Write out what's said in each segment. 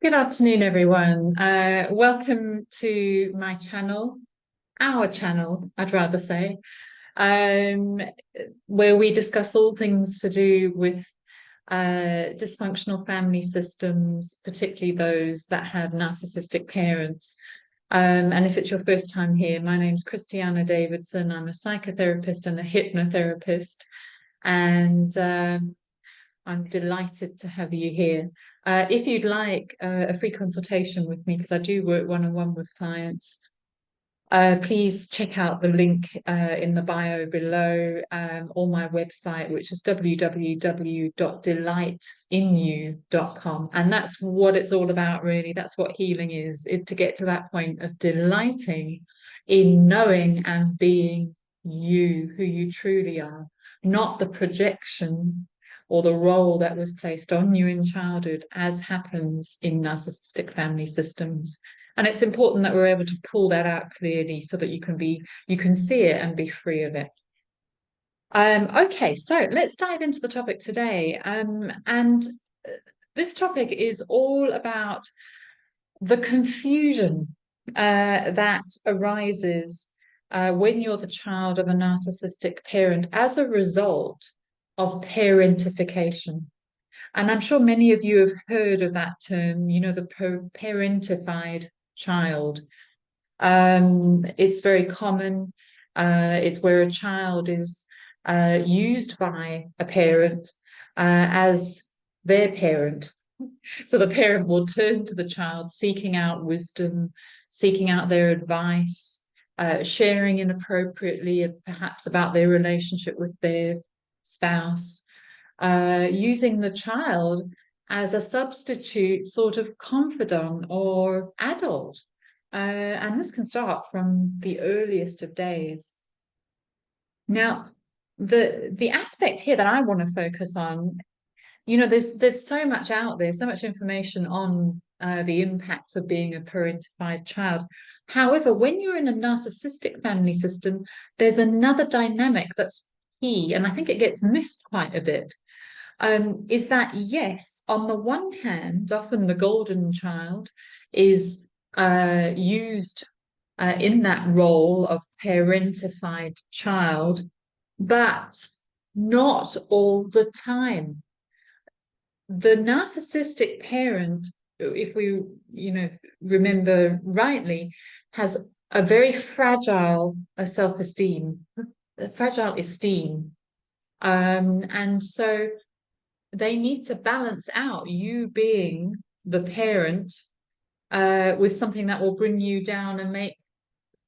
Good afternoon, everyone. Welcome to my channel, our channel, I'd rather say, um, where we discuss all things to do with dysfunctional family systems, particularly those that have narcissistic parents. And if it's your first time here, my name's Christiana Davidson. I'm a psychotherapist and a hypnotherapist, and I'm delighted to have you here. If you'd like a free consultation with me, because I do work one-on-one with clients, please check out the link in the bio below, or my website, which is www.delightinyou.com. And that's what it's all about, really. That's what healing is to get to that point of delighting in knowing and being you, who you truly are, not the projection or the role that was placed on you in childhood, as happens in narcissistic family systems. And it's important that we're able to pull that out clearly so that you can see it and be free of it. Okay, so let's dive into the topic today. And this topic is all about the confusion that arises when you're the child of a narcissistic parent as a result of parentification. And I'm sure many of you have heard of that term, the parentified child. It's very common. It's where a child is used by a parent as their parent. So the parent will turn to the child, seeking out wisdom, seeking out their advice, sharing inappropriately, perhaps about their relationship with their spouse, using the child as a substitute sort of confidant or adult. And this can start from the earliest of days. Now, the aspect here that I want to focus on, there's so much out there, so much information on the impacts of being a parentified child. However, when you're in a narcissistic family system, there's another dynamic that's key, and I think it gets missed quite a bit. Is that, yes, on the one hand, often the golden child is used in that role of parentified child, but not all the time. The narcissistic parent, if we, remember rightly, has a very fragile self-esteem, fragile esteem. And so they need to balance out you being the parent with something that will bring you down and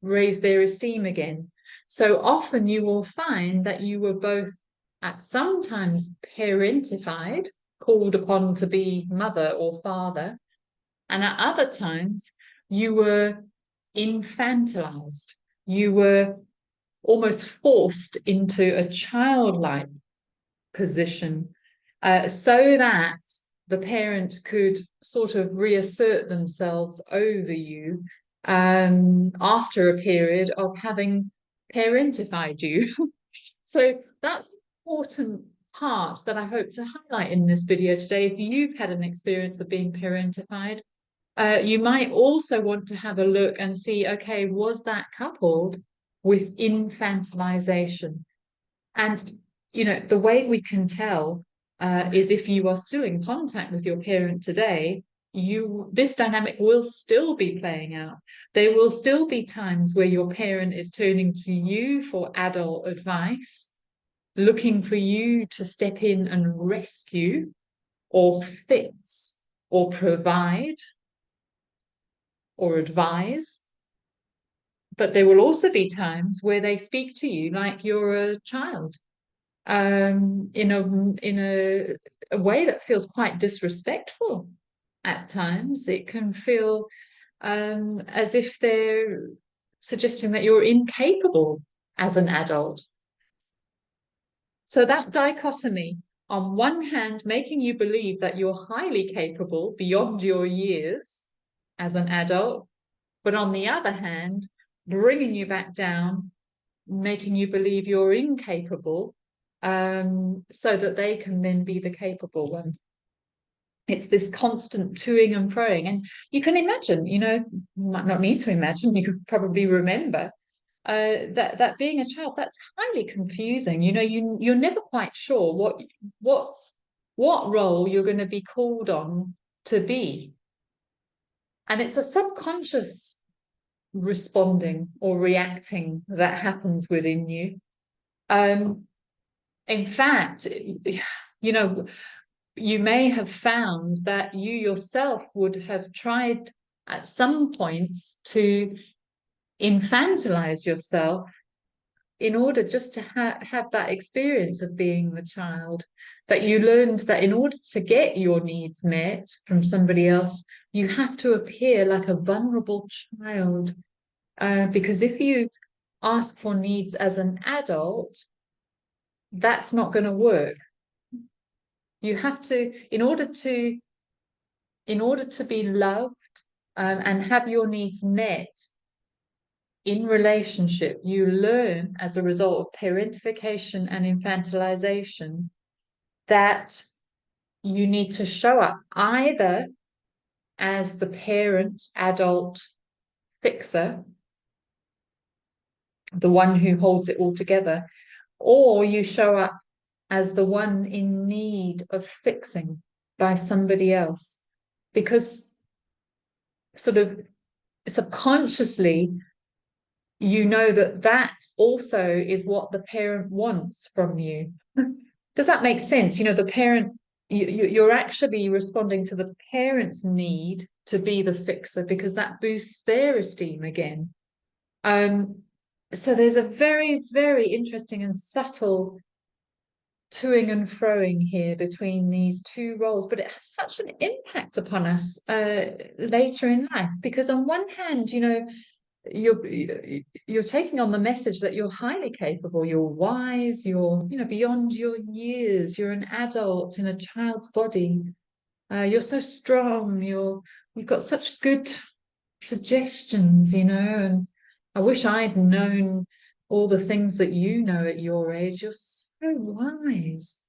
raise their esteem again. So often you will find that you were both at sometimes parentified, called upon to be mother or father, and at other times you were infantilized. You were almost forced into a childlike position, so that the parent could sort of reassert themselves over you after a period of having parentified you. So that's an important part that I hope to highlight in this video today. If you've had an experience of being parentified, you might also want to have a look and see, okay, was that coupled with infantilization? And, the way we can tell is if you are still in contact with your parent today, this dynamic will still be playing out. There will still be times where your parent is turning to you for adult advice, looking for you to step in and rescue or fix or provide or advise. But there will also be times where they speak to you like you're a child, in a way that feels quite disrespectful at times. It can feel as if they're suggesting that you're incapable as an adult. So that dichotomy, on one hand, making you believe that you're highly capable beyond your years as an adult, but on the other hand, bringing you back down, making you believe you're incapable, so that they can then be the capable one. It's this constant toing and froing. And you can imagine, you might not need to imagine, you could probably remember that being a child, that's highly confusing. You're never quite sure what's what role you're going to be called on to be. And it's a subconscious responding or reacting that happens within you. In fact, you may have found that you yourself would have tried at some points to infantilize yourself in order just to have that experience of being the child. That you learned that in order to get your needs met from somebody else, you have to appear like a vulnerable child. Because if you ask for needs as an adult, that's not going to work. You have to, in order to be loved and have your needs met in relationship, you learn as a result of parentification and infantilization that you need to show up either as the parent, adult fixer, the one who holds it all together, or you show up as the one in need of fixing by somebody else. Because sort of subconsciously, you know that also is what the parent wants from you. Does that make sense? The parent, you're actually responding to the parent's need to be the fixer because that boosts their esteem again. So there's a very, very interesting and subtle toing and froing here between these two roles, but it has such an impact upon us later in life because on one hand, you're taking on the message that you're highly capable, you're wise, you're beyond your years, you're an adult in a child's body, you're so strong, you've got such good suggestions, and I wish I'd known all the things that you know at your age. You're so wise.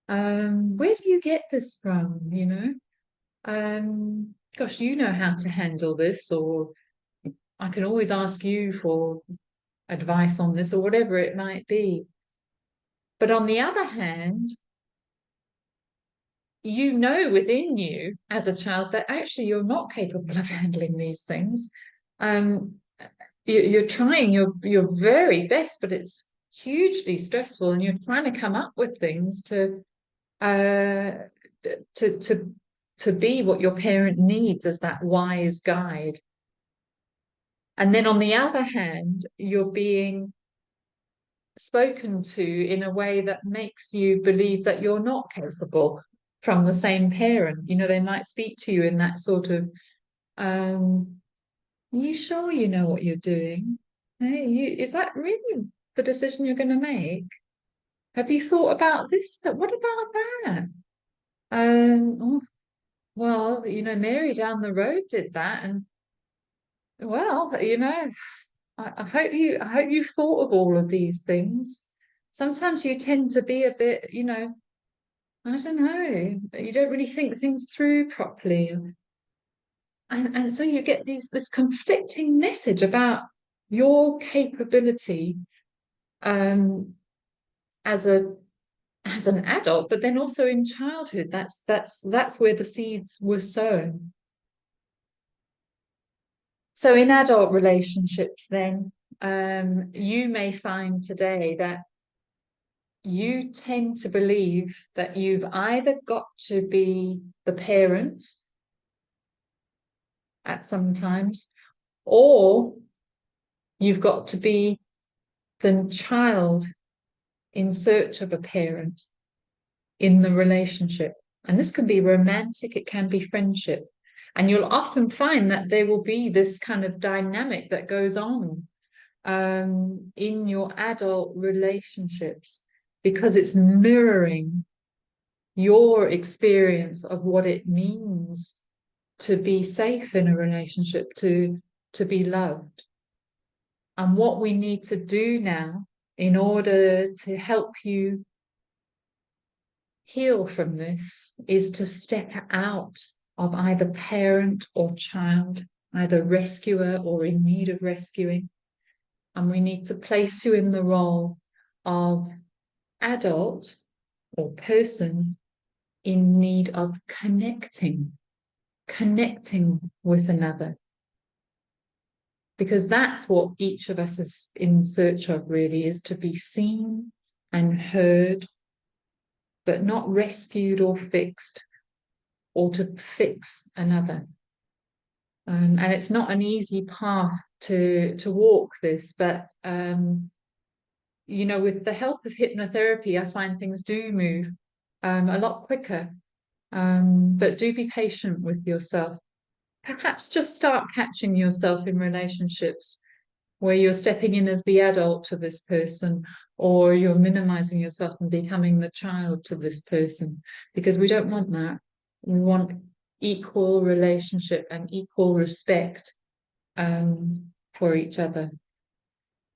Where do you get this from? Gosh, you know how to handle this, or I can always ask you for advice on this, or whatever it might be. But on the other hand, you know within you as a child that actually you're not capable of handling these things. You're trying your very best, but it's hugely stressful, and you're trying to come up with things to be what your parent needs as that wise guide. And then on the other hand, you're being spoken to in a way that makes you believe that you're not capable from the same parent. They might speak to you in that sort of, are you sure you know what you're doing? Hey, is that really the decision you're going to make? Have you thought about this? What about that? Oh, well, Mary down the road did that, and well, I hope you've thought of all of these things. Sometimes you tend to be a bit, I don't know, you don't really think things through properly. And so you get this conflicting message about your capability as an adult, but then also in childhood. That's where the seeds were sown. So in adult relationships, then you may find today that you tend to believe that you've either got to be the parent at some times, or you've got to be the child in search of a parent in the relationship. And this can be romantic, it can be friendship. And you'll often find that there will be this kind of dynamic that goes on in your adult relationships because it's mirroring your experience of what it means to be safe in a relationship, to be loved. And what we need to do now in order to help you heal from this is to step out of either parent or child, either rescuer or in need of rescuing. And we need to place you in the role of adult or person in need of connecting with another. Because that's what each of us is in search of, really, is to be seen and heard, but not rescued or fixed, or to fix another. And it's not an easy path to walk this, but you know, with the help of hypnotherapy, I find things do move a lot quicker. But do be patient with yourself. Perhaps just start catching yourself in relationships where you're stepping in as the adult to this person, or you're minimizing yourself and becoming the child to this person, because we don't want that. We want equal relationship and equal respect for each other,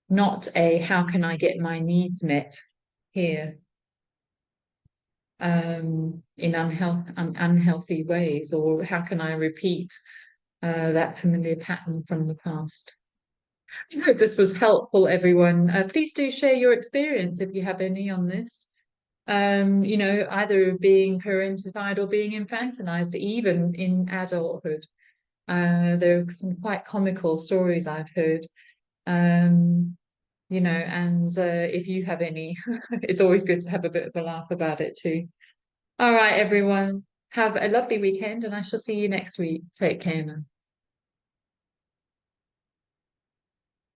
not a how can I get my needs met here in unhealthy ways, or how can I repeat that familiar pattern from the past. I hope this was helpful, everyone. Please do share your experience if you have any on this. You know, either being parentified or being infantilized, even in adulthood. There are some quite comical stories I've heard. You know, and if you have any, it's always good to have a bit of a laugh about it too. All right, everyone. Have a lovely weekend, and I shall see you next week. Take care now.